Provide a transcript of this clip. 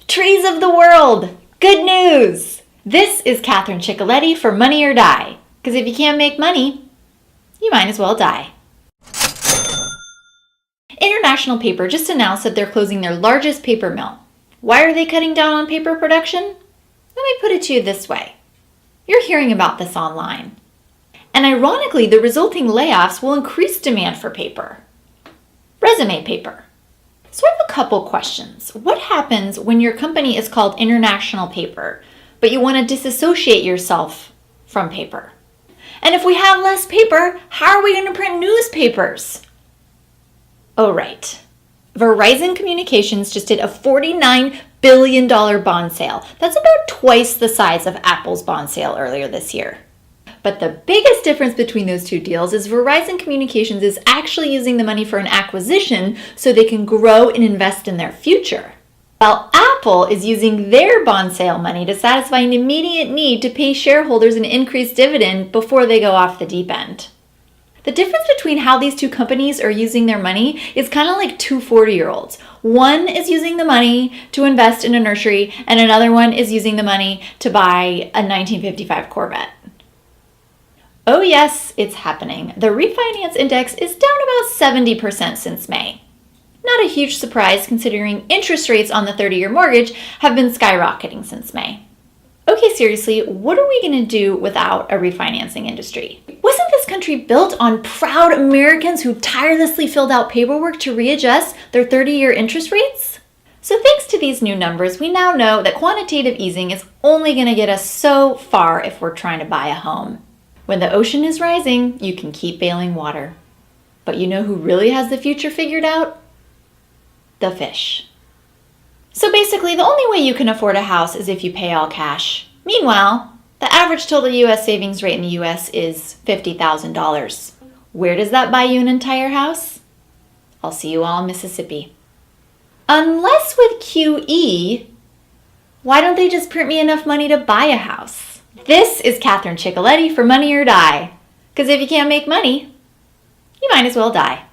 Trees of the world! Good news! This is Catherine Ciccoletti for Money or Die. Because if you can't make money, you might as well die. International Paper just announced that they're closing their largest paper mill. Why are they cutting down on paper production? Let me put it to you this way. You're hearing about this online. And ironically, the resulting layoffs will increase demand for paper. Resume paper. So I have a couple questions. What happens when your company is called International Paper, but you want to disassociate yourself from paper? And if we have less paper, how are we going to print newspapers? Oh, right. Verizon Communications just did a $49 billion bond sale. That's about twice the size of Apple's bond sale earlier this year. But the biggest difference between those two deals is Verizon Communications is actually using the money for an acquisition so they can grow and invest in their future. While Apple is using their bond sale money to satisfy an immediate need to pay shareholders an increased dividend before they go off the deep end. The difference between how these two companies are using their money is kind of like two 40-year-olds. One is using the money to invest in a nursery, and another one is using the money to buy a 1955 Corvette. Oh yes, it's happening. The refinance index is down about 70% since May. Not a huge surprise considering interest rates on the 30-year mortgage have been skyrocketing since May. Okay, seriously, what are we going to do without a refinancing industry? Wasn't this country built on proud Americans who tirelessly filled out paperwork to readjust their 30-year interest rates? So thanks to these new numbers, we now know that quantitative easing is only going to get us so far if we're trying to buy a home. When the ocean is rising, you can keep bailing water. But you know who really has the future figured out? The fish. So basically, the only way you can afford a house is if you pay all cash. Meanwhile, the average total U.S. savings rate in the U.S. is $50,000. Where does that buy you an entire house? I'll see you all in Mississippi. Unless with QE, why don't they just print me enough money to buy a house? This is Catherine Ciccoletti for Money or Die. Because if you can't make money, you might as well die.